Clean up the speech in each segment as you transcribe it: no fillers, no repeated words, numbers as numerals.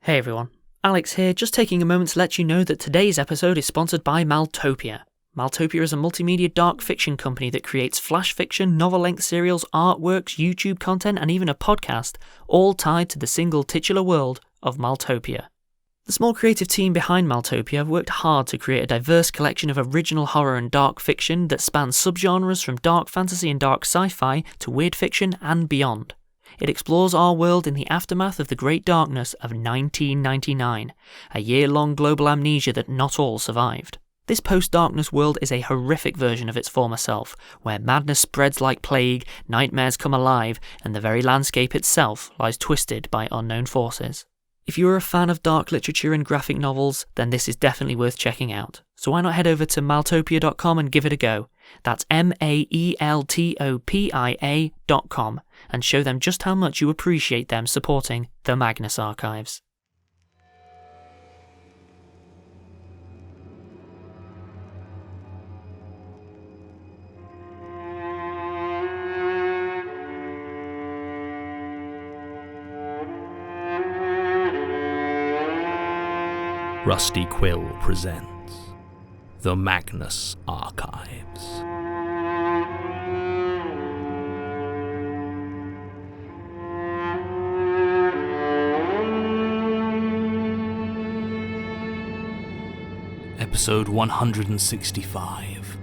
Hey everyone, Alex here, just taking a moment to let you know that today's episode is sponsored by Maltopia. Maltopia is a multimedia dark fiction company that creates flash fiction, novel-length serials, artworks, YouTube content, and even a podcast, all tied to the single titular world of Maltopia. The small creative team behind Maltopia have worked hard to create a diverse collection of original horror and dark fiction that spans subgenres from dark fantasy and dark sci-fi to weird fiction and beyond. It explores our world in the aftermath of the Great Darkness of 1999, a year-long global amnesia that not all survived. This post-darkness world is a horrific version of its former self, where madness spreads like plague, nightmares come alive, and the very landscape itself lies twisted by unknown forces. If you're a fan of dark literature and graphic novels, then this is definitely worth checking out. So why not head over to maltopia.com and give it a go? That's MAELTOPIA.com, and show them just how much you appreciate them supporting the Magnus archives. Rusty Quill presents the Magnus Archives. Episode 165,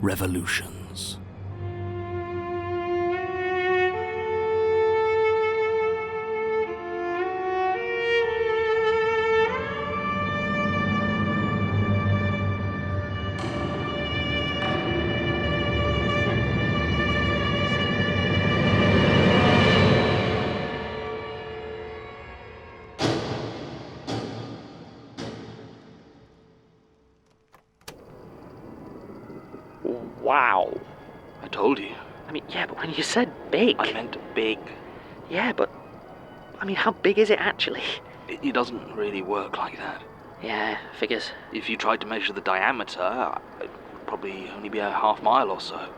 Revolutions. Wow. I told you. I mean, yeah, but when you said big... I meant big. Yeah, but... I mean, how big is it actually? It doesn't really work like that. Yeah, figures. If you tried to measure the diameter, it would probably only be a half mile or so.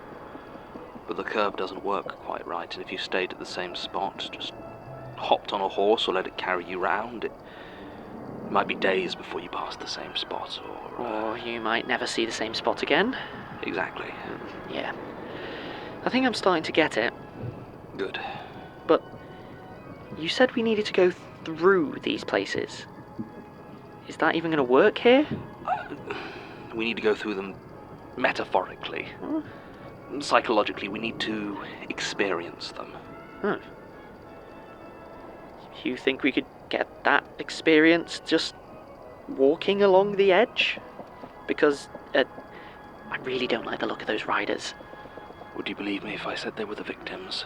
But the curve doesn't work quite right, and if you stayed at the same spot, just hopped on a horse or let it carry you round, it might be days before you passed the same spot, Or you might never see the same spot again. Exactly. Yeah. I think I'm starting to get it. Good. But you said we needed to go through these places. Is that even going to work here? We need to go through them metaphorically. Huh? Psychologically, we need to experience them. Huh. You think we could get that experience just walking along the edge? Because I really don't like the look of those riders. Would you believe me if I said they were the victims?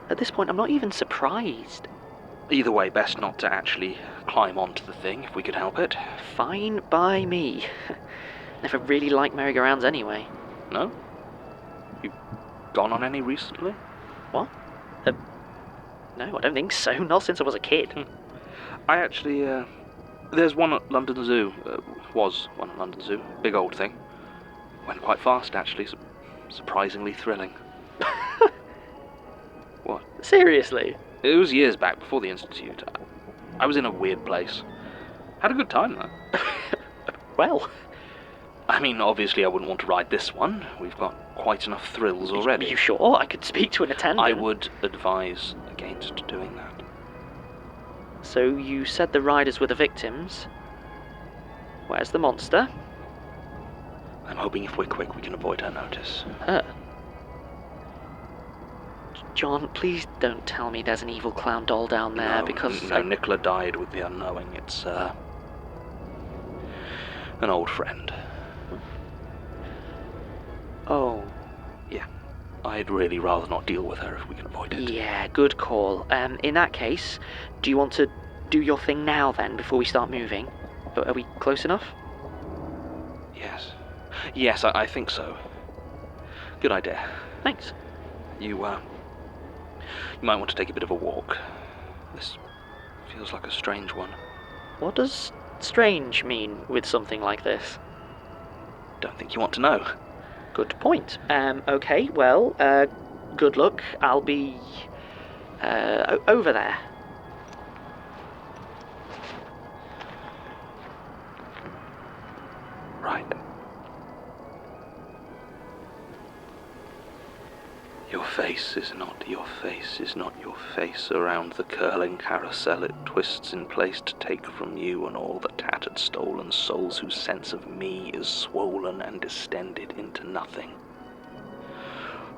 At this point, I'm not even surprised. Either way, best not to actually climb onto the thing if we could help it. Fine by me. Never really liked merry-go-rounds anyway. No? You've gone on any recently? What? No, I don't think so. Not since I was a kid. I actually, there's one at London Zoo. Was one at London Zoo. Big old thing. Went quite fast, actually. Surprisingly thrilling. What? Seriously? It was years back, before the Institute. I was in a weird place. Had a good time, though. Well... I mean, obviously I wouldn't want to ride this one. We've got quite enough thrills already. Are you sure? I could speak to an attendant. I would advise against doing that. So you said the riders were the victims. Where's the monster? I'm hoping if we're quick we can avoid her notice. Her? John, please don't tell me there's an evil clown doll down there, because... No, Nicola died with the unknowing. It's, an old friend. Oh. Yeah. I'd really rather not deal with her if we can avoid it. Yeah, good call. In that case, do you want to do your thing now then, before we start moving? Are we close enough? Yes. Yes, I think so. Good idea. Thanks. You might want to take a bit of a walk. This feels like a strange one. What does strange mean with something like this? Don't think you want to know. Good point. Okay, well, good luck. I'll be over there. face is not your face, is not your face. Around the curling carousel it twists in place to take from you and all the tattered stolen souls whose sense of me is swollen and distended into nothing.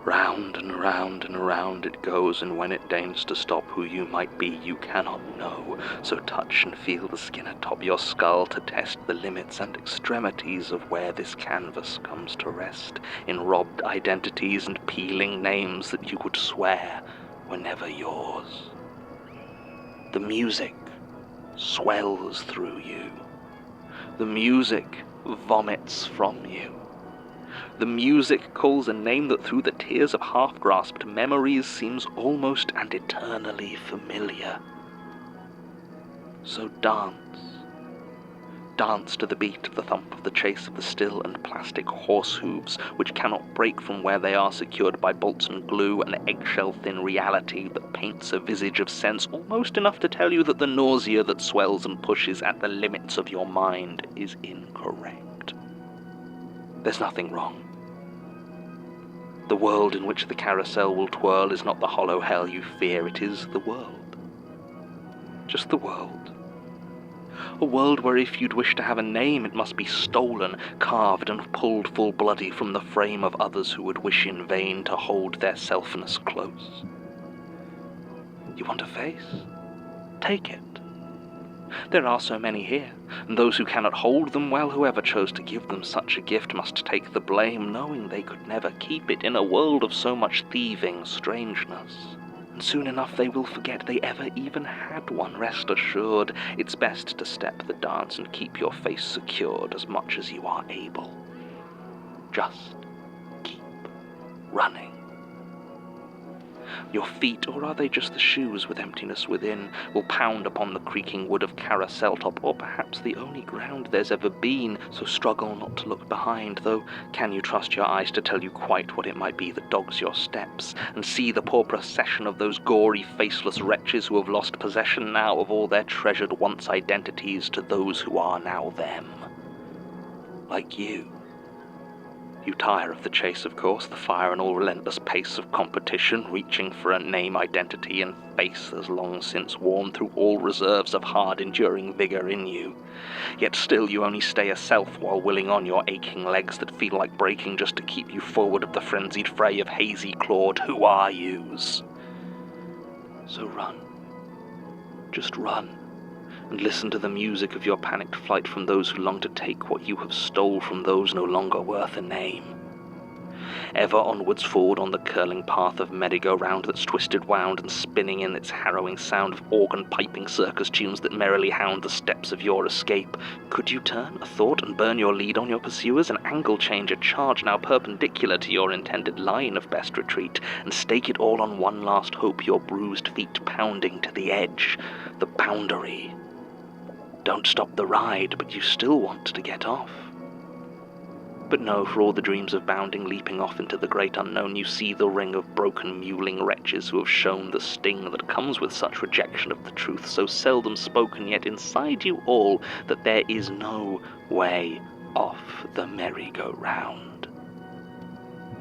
Round and round and round it goes, and when it deigns to stop, who you might be you cannot know. So touch and feel the skin atop your skull to test the limits and extremities of where this canvas comes to rest, in robbed identities and peeling names that you would swear were never yours. The music swells through you. The music vomits from you. The music calls a name that through the tears of half-grasped memories seems almost and eternally familiar. So dance. Dance to the beat of the thump of the chase of the still and plastic horse hooves, which cannot break from where they are secured by bolts and glue, an eggshell-thin reality that paints a visage of sense almost enough to tell you that the nausea that swells and pushes at the limits of your mind is incorrect. There's nothing wrong. The world in which the carousel will twirl is not the hollow hell you fear, it is the world. Just the world. A world where if you'd wish to have a name, it must be stolen, carved and pulled full bloody from the frame of others who would wish in vain to hold their selfness close. You want a face? Take it. There are so many here, and those who cannot hold them, well, whoever chose to give them such a gift must take the blame, knowing they could never keep it in a world of so much thieving strangeness. And soon enough they will forget they ever even had one, rest assured. It's best to step the dance and keep your face secured as much as you are able. Just keep running. Your feet, or are they just the shoes with emptiness within, will pound upon the creaking wood of carousel top, or perhaps the only ground there's ever been, so struggle not to look behind, though can you trust your eyes to tell you quite what it might be that dogs your steps, and see the poor procession of those gory, faceless wretches who have lost possession now of all their treasured once identities to those who are now them? Like you. You tire of the chase, of course, the fire and all relentless pace of competition, reaching for a name, identity, and face as long since worn through all reserves of hard, enduring vigor in you. Yet still you only stay a self while willing on your aching legs that feel like breaking just to keep you forward of the frenzied fray of hazy clawed who are yous. So run. Just run. And listen to the music of your panicked flight from those who long to take what you have stole from those no longer worth a name. Ever onwards forward on the curling path of merry-go-round that's twisted, wound, and spinning in its harrowing sound of organ-piping circus tunes that merrily hound the steps of your escape, could you turn a thought and burn your lead on your pursuers, an angle change a charge now perpendicular to your intended line of best retreat, and stake it all on one last hope, your bruised feet pounding to the edge, the boundary? Don't stop the ride, but you still want to get off. But no, for all the dreams of bounding, leaping off into the great unknown, you see the ring of broken, mewling wretches who have shown the sting that comes with such rejection of the truth, so seldom spoken, yet inside you all, that there is no way off the merry-go-round.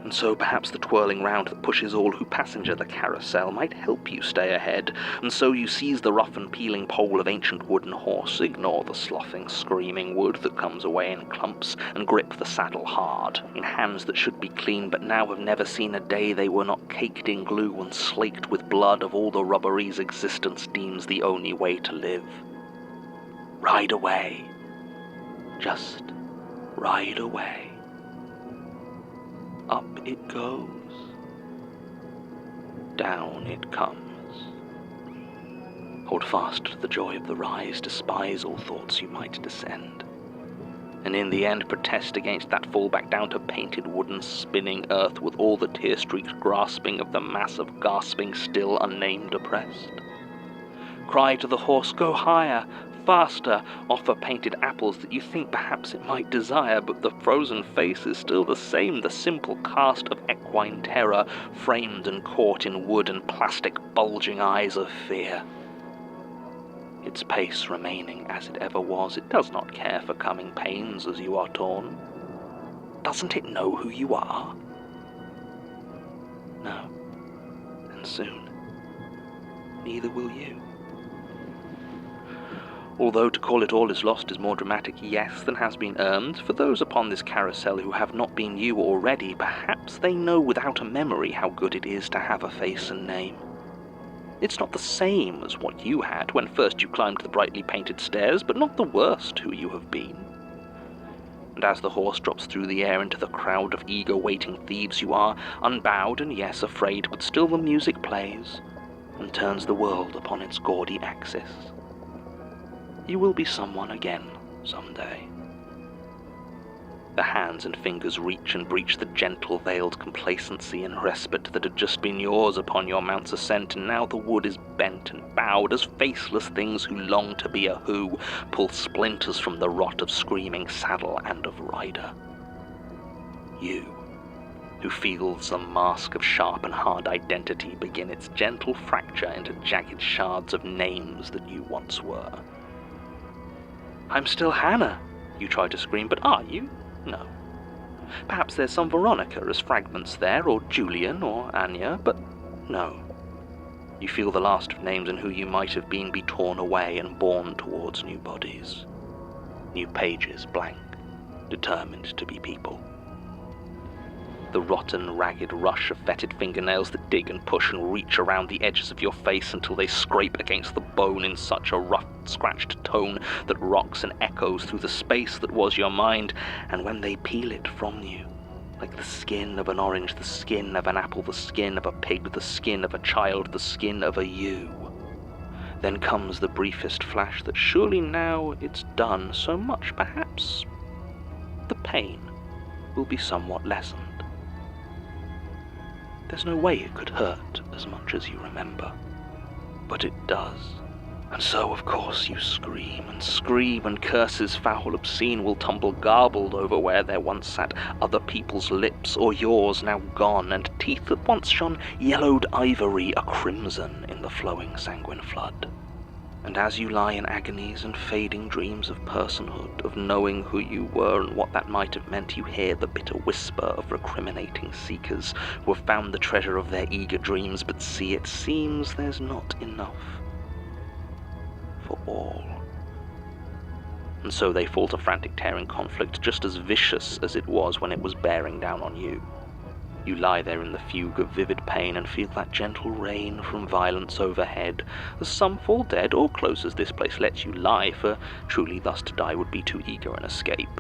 And so perhaps the twirling round that pushes all who passenger the carousel might help you stay ahead, and so you seize the rough and peeling pole of ancient wooden horse, ignore the sloughing, screaming wood that comes away in clumps, and grip the saddle hard, in hands that should be clean but now have never seen a day they were not caked in glue and slaked with blood of all the robberies existence deems the only way to live. Ride away. Just ride away. Up it goes. Down it comes. Hold fast to the joy of the rise, despise all thoughts you might descend. And in the end protest against that fall back down to painted wooden spinning earth with all the tear-streaked grasping of the mass of gasping, still unnamed oppressed. Cry to the horse, go higher, faster, offer painted apples that you think perhaps it might desire, but the frozen face is still the same, the simple cast of equine terror, framed and caught in wood and plastic bulging eyes of fear. Its pace remaining as it ever was, it does not care for coming pains as you are torn. Doesn't it know who you are? No. anytime soon. Neither will you. Although to call it all is lost is more dramatic, yes, than has been earned, for those upon this carousel who have not been you already, perhaps they know without a memory how good it is to have a face and name. It's not the same as what you had when first you climbed the brightly painted stairs, but not the worst who you have been. And as the horse drops through the air into the crowd of eager waiting thieves, you are unbowed and yes, afraid, but still the music plays and turns the world upon its gaudy axis. You will be someone again someday. The hands and fingers reach and breach the gentle veiled complacency and respite that had just been yours upon your mount's ascent, and now the wood is bent and bowed as faceless things who long to be a who pull splinters from the rot of screaming saddle and of rider. You, who feels the mask of sharp and hard identity begin its gentle fracture into jagged shards of names that you once were. "I'm still Hannah," you try to scream, but are you? No. Perhaps there's some Veronica as fragments there, or Julian, or Anya, but no. You feel the last of names and who you might have been be torn away and borne towards new bodies. New pages blank, determined to be people. The rotten, ragged rush of fetid fingernails that dig and push and reach around the edges of your face until they scrape against the bone in such a rough, scratched tone that rocks and echoes through the space that was your mind, and when they peel it from you, like the skin of an orange, the skin of an apple, the skin of a pig, the skin of a child, the skin of a you, then comes the briefest flash that surely now it's done, so much perhaps the pain will be somewhat lessened. There's no way it could hurt as much as you remember, but it does. And so, of course, you scream, and curses foul obscene will tumble garbled over where there once sat other people's lips, or yours now gone, and teeth that once shone yellowed ivory a crimson in the flowing sanguine flood. And as you lie in agonies and fading dreams of personhood, of knowing who you were and what that might have meant, you hear the bitter whisper of recriminating seekers who have found the treasure of their eager dreams, but see, it seems there's not enough for all. And so they fall to frantic tearing conflict, just as vicious as it was when it was bearing down on you. You lie there in the fugue of vivid pain and feel that gentle rain from violence overhead, as some fall dead, or close as this place lets you lie, for truly thus to die would be too eager an escape.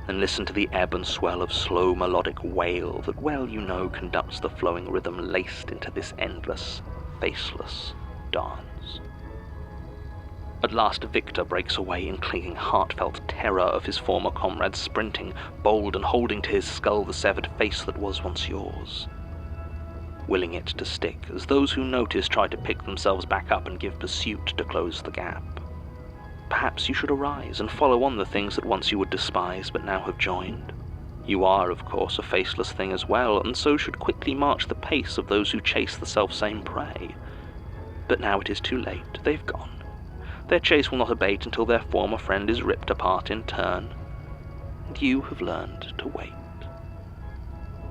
And listen to the ebb and swell of slow melodic wail that well you know conducts the flowing rhythm laced into this endless, faceless dance. At last Victor breaks away in clinging heartfelt terror of his former comrades, sprinting, bold and holding to his skull the severed face that was once yours. Willing it to stick, as those who notice try to pick themselves back up and give pursuit to close the gap. Perhaps you should arise and follow on the things that once you would despise but now have joined. You are, of course, a faceless thing as well, and so should quickly march the pace of those who chase the selfsame prey. But now it is too late, they've gone. Their chase will not abate until their former friend is ripped apart in turn, and you have learned to wait.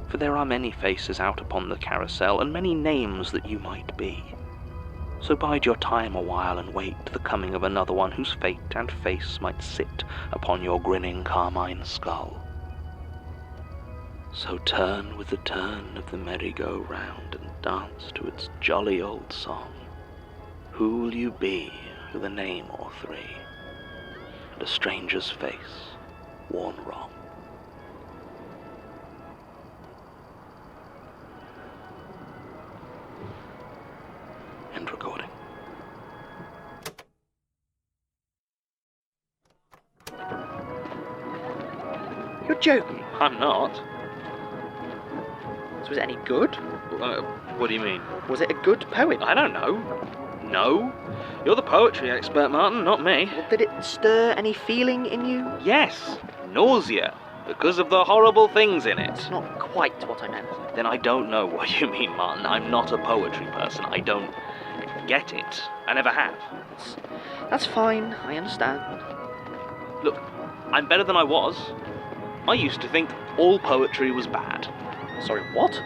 For there are many faces out upon the carousel, and many names that you might be. So bide your time a while and wait the coming of another one whose fate and face might sit upon your grinning carmine skull. So turn with the turn of the merry-go-round and dance to its jolly old song. Who will you be? With a name or three, and a stranger's face worn wrong. End recording. You're joking. I'm not. So was it any good? What do you mean? Was it a good poem? I don't know. No. You're the poetry expert, Martin, not me. Well, did it stir any feeling in you? Yes. Nausea. Because of the horrible things in it. It's not quite what I meant. Then I don't know what you mean, Martin. I'm not a poetry person. I don't get it. I never have. That's fine. I understand. Look, I'm better than I was. I used to think all poetry was bad. Sorry, what?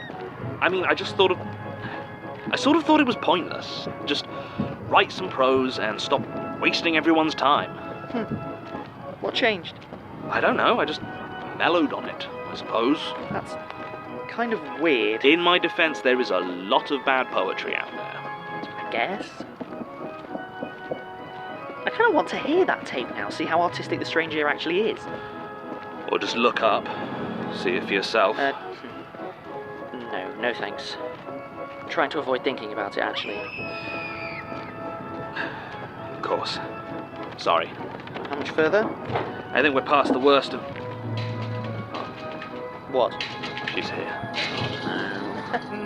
I mean, I just thought I sort of thought it was pointless. Just write some prose and stop wasting everyone's time. What changed? I don't know, I just mellowed on it, I suppose. That's kind of weird. In my defense, there is a lot of bad poetry out there. I guess. I kind of want to hear that tape now, see how artistic the stranger actually is. Or just look up, see it for yourself. No thanks. I'm trying to avoid thinking about it, actually. Of course. Sorry. How much further? I think we're past the worst of... What? She's here.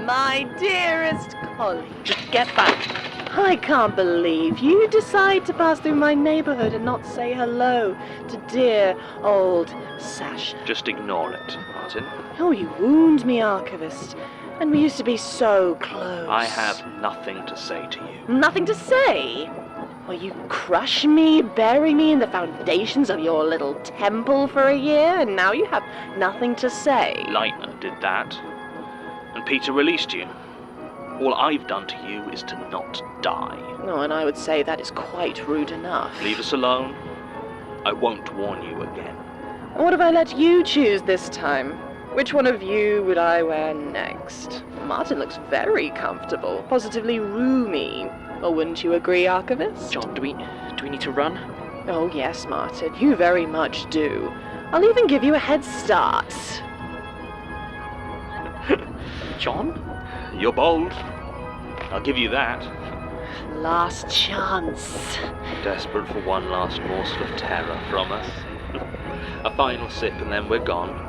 My dearest colleague. Just get back. I can't believe you decide to pass through my neighborhood and not say hello to dear old Sasha. Just ignore it, Martin. Oh, you wound me, Archivist. And we used to be so close. I have nothing to say to you. Nothing to say? Well, you crush me, bury me in the foundations of your little temple for a year, and now you have nothing to say. Leitner did that. And Peter released you. All I've done to you is to not die. Oh, and I would say that is quite rude enough. Leave us alone. I won't warn you again. What if I let you choose this time? Which one of you would I wear next? Martin looks very comfortable, positively roomy. Or wouldn't you agree, Archivist? John, do we need to run? Oh yes, Martin, you very much do. I'll even give you a head start. John? You're bold. I'll give you that. Last chance. Desperate for one last morsel of terror from us. A final sip and then we're gone.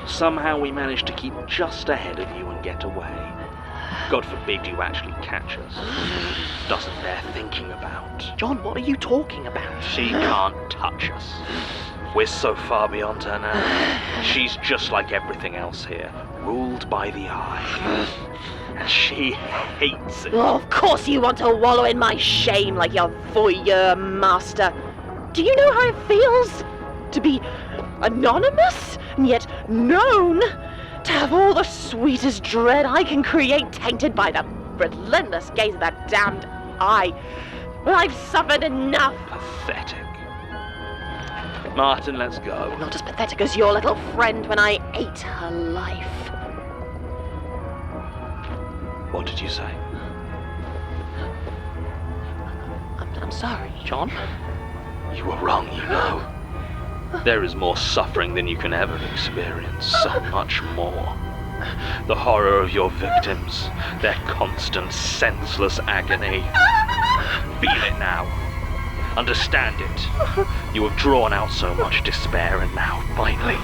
Somehow we managed to keep just ahead of you and get away. God forbid you actually catch us. Doesn't bear thinking about. John, what are you talking about? She can't touch us. We're so far beyond her now. She's just like everything else here, ruled by the eye. And she hates it. Oh, of course you want to wallow in my shame like your voyeur master. Do you know how it feels? To be anonymous and yet known? To have all the sweetest dread I can create tainted by the relentless gaze of that damned eye. Well, I've suffered enough. Pathetic. Martin, let's go. Not as pathetic as your little friend when I ate her life. What did you say? I'm sorry. John? You were wrong, you know. There is more suffering than you can ever experience, so much more. The horror of your victims, their constant, senseless agony. Feel it now. Understand it. You have drawn out so much despair, and now, finally,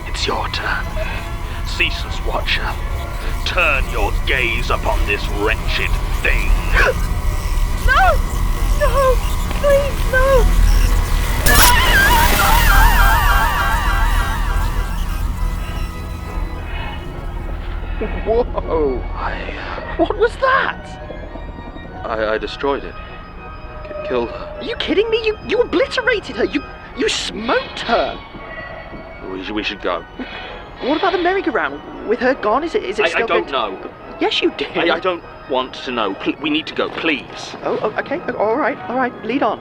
it's your turn. Ceaseless watcher, turn your gaze upon this wretched thing. No! No! Please, no! Whoa! What was that? I destroyed it. Killed her. Are you kidding me? You obliterated her. You smoked her. We should go. What about the merry-go-round? With her gone, is it still I don't going know. Yes, you did. I don't want to know. We need to go, please. Oh, okay. All right. Lead on.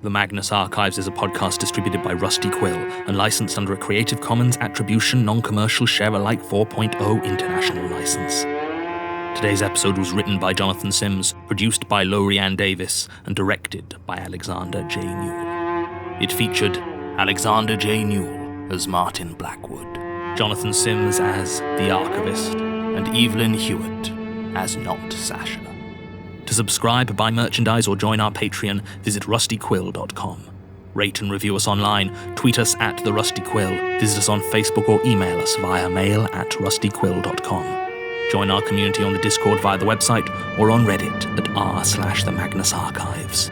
The Magnus Archives is a podcast distributed by Rusty Quill and licensed under a Creative Commons Attribution Non-Commercial Share-alike 4.0 International License. Today's episode was written by Jonathan Sims, produced by Lowri and Davies, and directed by Alexander J. Newall. It featured Alexander J. Newall as Martin Blackwood, Jonathan Sims as the Archivist, and Evelyn Hewitt as Not-Sasha. To subscribe, buy merchandise, or join our Patreon, visit rustyquill.com. Rate and review us online, tweet us at The Rusty Quill, visit us on Facebook or email us via mail@rustyquill.com. Join our community on the Discord via the website or on Reddit at r/the Magnus Archives.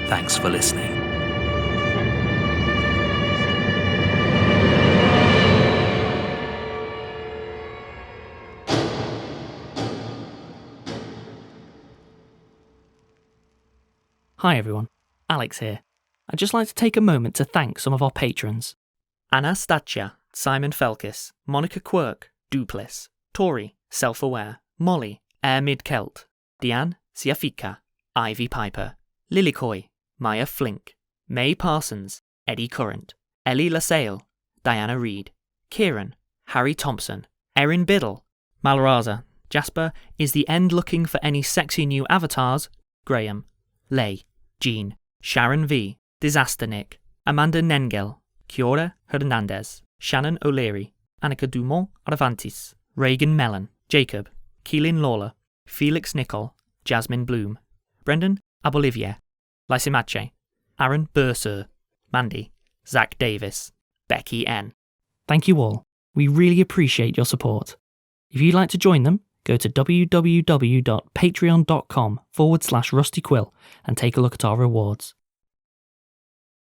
Thanks for listening. Hi everyone. Alex here. I'd just like to take a moment to thank some of our patrons. Anastasia, Simon Felkis, Monica Quirk, Duplis, Tori, Self-Aware, Molly, Air Mid-Celt, Diane, Siafika, Ivy Piper, Lilikoi, Maya Flink, May Parsons, Eddie Currant, Ellie LaSalle, Diana Reed, Kieran, Harry Thompson, Erin Biddle, Malraza, Jasper, Is the End Looking for Any Sexy New Avatars? Graham, Lay, Jean, Sharon V, Disaster Nick, Amanda Nengel, Kiora Hernandez, Shannon O'Leary, Annika Dumont Arvantis, Reagan Mellon, Jacob, Keelan Lawler, Felix Nicol, Jasmine Bloom, Brendan Abolivier, Lysimache, Aaron Bursar, Mandy, Zach Davis, Becky N. Thank you all. We really appreciate your support. If you'd like to join them, go to www.patreon.com/Rusty Quill and take a look at our rewards.